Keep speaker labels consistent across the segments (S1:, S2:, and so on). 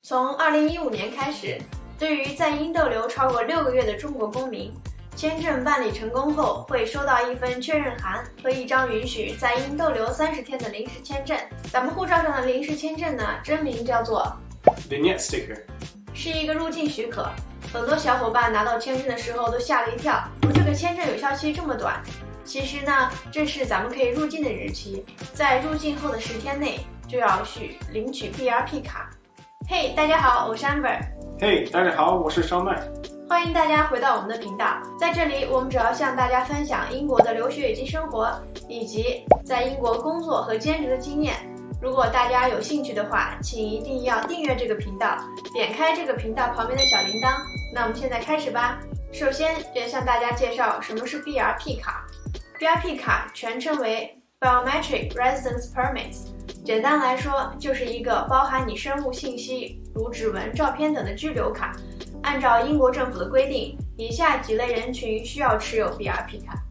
S1: 从2015年开始，对于在英逗留超过6个月的中国公民，签证办理成功后会收到一份确认函和一张允许在英逗留30天的临时签证。咱们护照上的临时签证呢，真名叫做
S2: Vignette Sticker，
S1: 是一个入境许可。很多小伙伴拿到签证的时候都吓了一跳，这个签证有效期这么短。其实呢，这是咱们可以入境的日期，在入境后的10天内就要去领取 BRP 卡。嘿，大家好，我是 Amber。
S2: 嘿，大家好，我是烧麦。
S1: 欢迎大家回到我们的频道，在这里我们主要向大家分享英国的留学以及生活，以及在英国工作和兼职的经验。如果大家有兴趣的话，请一定要订阅这个频道，点开这个频道旁边的小铃铛。那我们现在开始吧。首先要向大家介绍什么是 BRP 卡。BRP 卡全称为 Biometric Residence Permit， 简单来说就是一个包含你生物信息如指纹、照片等的居留卡。按照英国政府的规定，以下几类人群需要持有 BRP 卡。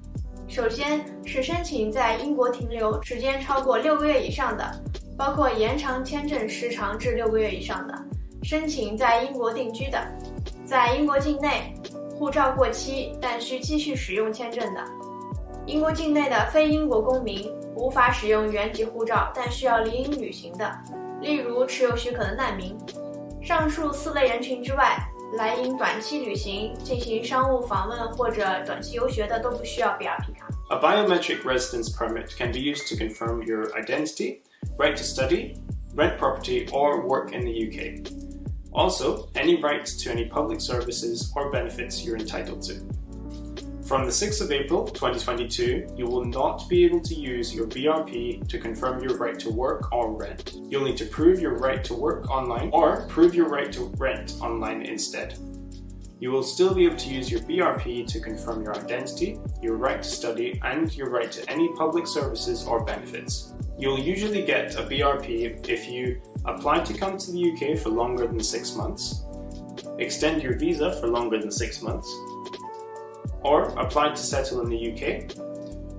S1: 首先是申请在英国停留时间超过6个月以上的，包括延长签证时长至6个月以上的，申请在英国定居的，在英国境内护照过期但需继续使用签证的，英国境内的非英国公民无法使用原籍护照但需要离英旅行的，例如持有许可的难民。上述4类人群之外，来英短期旅行、进行商务访问或者短期游学的都不需要 BRP 卡。
S2: A biometric residence permit can be used to confirm your identity, right to study, rent property, or work in the UK. Also, any rights to any public services or benefits you're entitled to. From the 6th of April 2022, you will not be able to use your BRP to confirm your right to work or rent. You'll need to prove your right to work online or prove your right to rent online instead. You will still be able to use your BRP to confirm your identity, your right to study, and your right to any public services or benefits. You'll usually get a BRP if you apply to come to the UK for longer than 6 months, extend your visa for longer than 6 months, or apply to settle in the UK,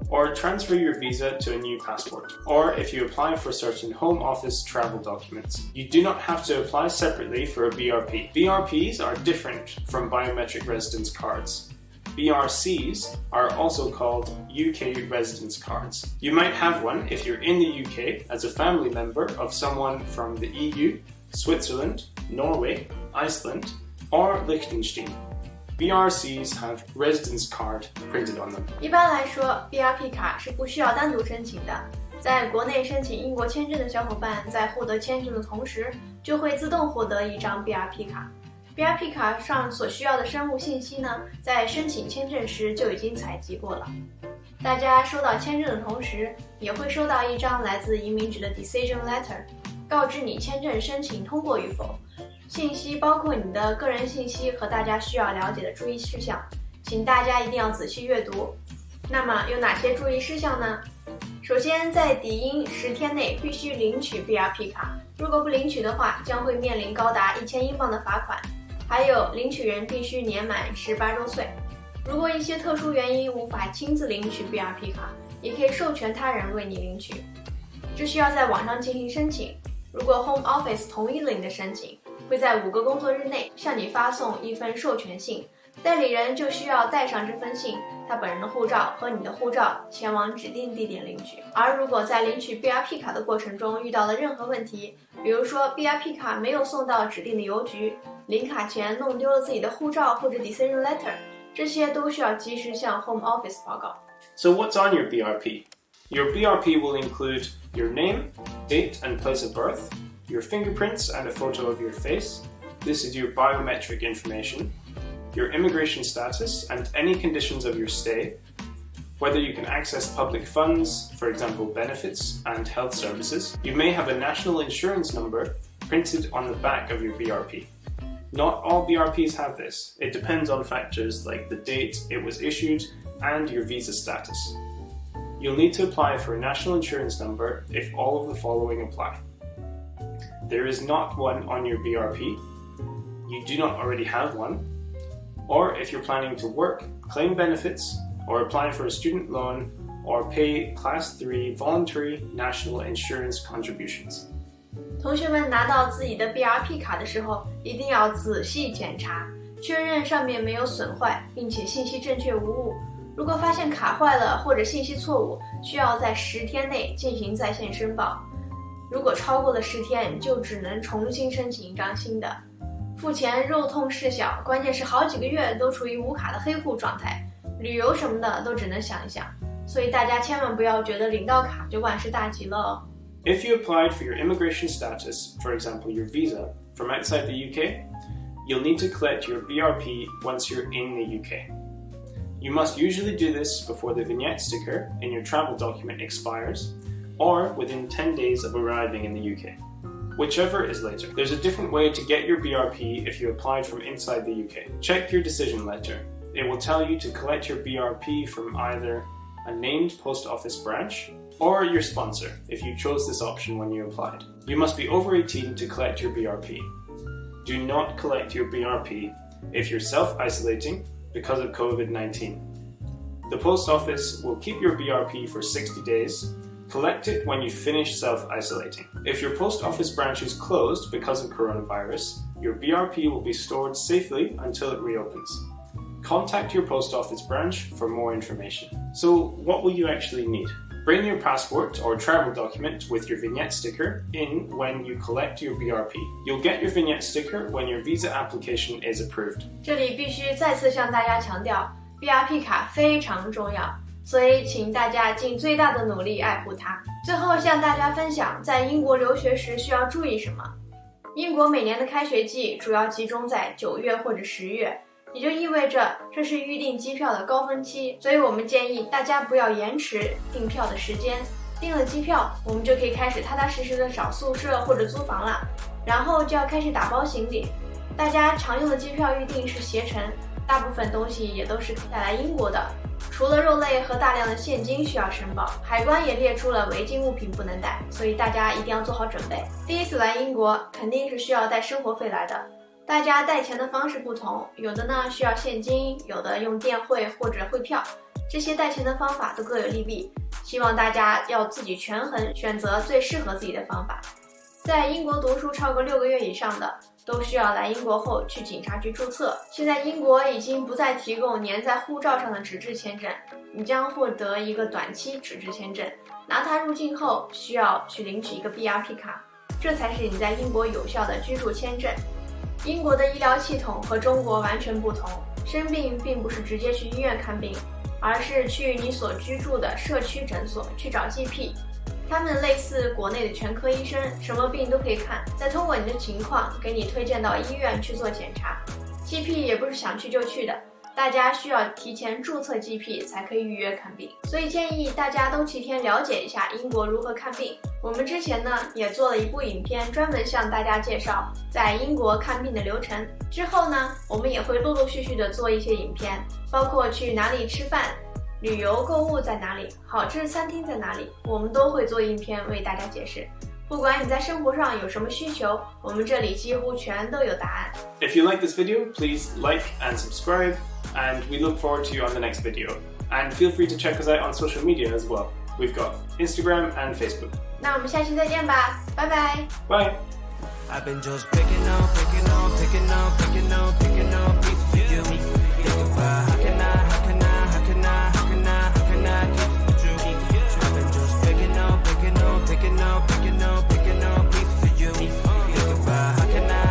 S2: or transfer your visa to a new passport, or if you apply for certain Home Office travel documents. You do not have to apply separately for a BRP. BRPs are different from biometric residence cards. BRCs are also called UK residence cards. You might have one if you're in the UK as a family member of someone from the EU, Switzerland, Norway, Iceland, or Liechtenstein. BRCs have residence card printed on them.
S1: 一般来说 BRP 卡是不需要单独申请的。在国内申请英国签证的小伙伴在获得签证的同时，就会自动获得一张 BRP 卡。BRP 卡上所需要的生物信息呢，在申请签证时就已经采集过了。大家收到签证的同时，也会收到一张来自移民局的 Decision Letter， 告知你签证申请通过与否。信息包括你的个人信息和大家需要了解的注意事项，请大家一定要仔细阅读。那么有哪些注意事项呢？首先，在抵英10天内必须领取 BRP 卡，如果不领取的话，将会面临高达1000英镑的罚款。还有，领取人必须年满18周岁。如果一些特殊原因无法亲自领取 BRP 卡，也可以授权他人为你领取。这需要在网上进行申请，如果 Home Office 同意了你的申请，会在5个工作日内向你发送一份授权信，代理人就需要带上这封信、他本人的护照和你的护照前往指定地点领取。而如果在领取 BRP 卡的过程中遇到了任何问题，比如说 BRP 卡没有送到指定的邮局，领卡前弄丢了自己的护照或者 Decision Letter， 这些都需要及时向 Home Office 报告。
S2: So what's on your BRP? Your BRP will include your name, date and place of birth, your fingerprints and a photo of your face. This is your biometric information, your immigration status and any conditions of your stay, whether you can access public funds, for example benefits and health services. You may have a national insurance number printed on the back of your BRP. Not all BRPs have this. It depends on factors like the date it was issued and your visa status. You'll need to apply for a national insurance number if all of the following apply. There is not one on your BRP, you do not already have one, or if you're planning to work, claim benefits, or apply for a student loan, or pay Class 3 voluntary national insurance contributions.
S1: 同学们拿到自己的 BRP 卡的时候，一定要仔细检查，确认上面没有损坏，并且信息正确无误。如果发现卡坏了或者信息错误，需要在10天内进行在线申报。如果超过了10天，就只能重新申请一张新的。付钱肉痛事小，关键是好几个月都处于无卡的黑户状态，旅游什么的都只能想一想。所以大家千万不要觉得领到卡就万事大吉了哦。
S2: If you applied for your immigration status, for example your visa, from outside the UK, you'll need to collect your BRP once you're in the UK. You must usually do this before the vignette sticker in your travel document expires, or within 10 days of arriving in the UK. Whichever is later. There's a different way to get your BRP if you applied from inside the UK. Check your decision letter. It will tell you to collect your BRP from either a named post office branch or your sponsor if you chose this option when you applied. You must be over 18 to collect your BRP. Do not collect your BRP if you're self-isolating because of COVID-19. The post office will keep your BRP for 60 days. Collect it when you finish self-isolating. If your post office branch is closed because of coronavirus, your BRP will be stored safely until it reopens. Contact your post office branch for more information. So, what will you actually need? Bring your passport or travel document with your vignette sticker in when you collect your BRP. You'll get your vignette sticker when your visa application is approved.
S1: 这里必须再次向大家强调 ，BRP 卡非常重要，所以请大家尽最大的努力爱护它。最后向大家分享，在英国留学时需要注意什么。英国每年的开学季主要集中在9月或者10月。也就意味着这是预订机票的高峰期，所以我们建议大家不要延迟订票的时间。订了机票，我们就可以开始踏踏实实的找宿舍或者租房了，然后就要开始打包行李。大家常用的机票预订是携程，大部分东西也都是带来英国的，除了肉类和大量的现金需要申报，海关也列出了违禁物品不能带，所以大家一定要做好准备。第一次来英国，肯定是需要带生活费来的。大家带钱的方式不同，有的呢需要现金，有的用电汇或者汇票，这些带钱的方法都各有利弊，希望大家要自己权衡，选择最适合自己的方法。在英国读书超过6个月以上的，都需要来英国后去警察局注册。现在英国已经不再提供粘在护照上的纸质签证，你将获得一个短期纸质签证，拿它入境后需要去领取一个 BRP 卡，这才是你在英国有效的居住签证。英国的医疗系统和中国完全不同，生病并不是直接去医院看病，而是去你所居住的社区诊所去找 GP， 他们类似国内的全科医生，什么病都可以看，再通过你的情况给你推荐到医院去做检查。 GP 也不是想去就去的，大家需要提前注册 GP 才可以预约看病，所以建议大家都提前了解一下英国如何看病。我们之前呢也做了一部影片，专门向大家介绍在英国看病的流程。之后呢，我们也会陆陆续续的做一些影片，包括去哪里吃饭、旅游购物在哪里、好吃的餐厅在哪里，我们都会做影片为大家解释。不管你在生活上有什么需求，我们这里几乎全都有答案。
S2: If you like this video, please like and subscribe, and we look forward to you on the next video. And feel free to check us out on social media as well. We've got Instagram and Facebook.
S1: 那我们下期再见吧，拜拜。
S2: Bye.
S3: I've been just picking up pieces of you. Think about how can I keep you? I've been just picking up pieces of you. Think about how can I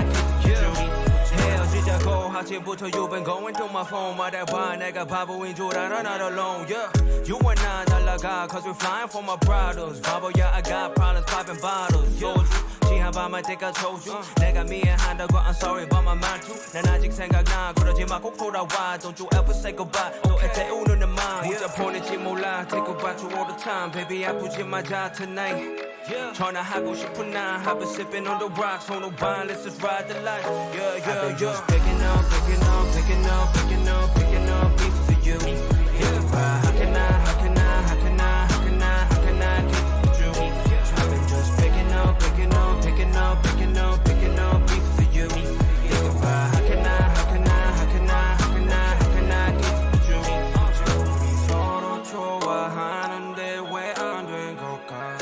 S3: keep you? 헤어지자고 아침부터 you've been going through my phone. 말해봐 내가 바보인 줄 알아 not alone. Yeah, you and I 날라가 cause we're flying for my problems. 바보야 I got problems popping bottles. 지한 밤을 때가 소주 내가 미안하다고 I'm sorry but my 말투 난 아직 생각나 그러지 마 꼭 돌아와. Don't you ever say goodbye. 너의 태우는 내 맘 문자 보낼지 몰라. Think about you all the time. Baby 아프지 마자 tonight. 전화하고 싶은 나 I've been sipping on the rocks on the wine. Let's just ride the life. Yeah. I've been just picking up pieces of you. Yeah, how can I keep you? I've been just picking up pieces of you. Yeah, how can I keep you? 서로 좋아하는데 왜 안 된 걸까?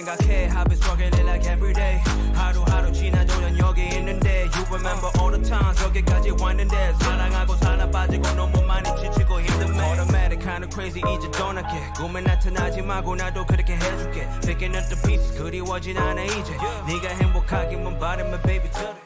S3: 생각해 I've been struggling like every day 하루하루 지나도 난 여기 있는데 You remember all the times 여기까지 왔는데 사랑하고 살아 빠지고 너무 많이 지치고 힘든 Automatic kinda crazy 이제 떠날게 꿈에 나타나지 말고 나도 그렇게 해줄게 Picking up the pieces 그리워진 않아 이제 네가 행복하기만 바라면 baby today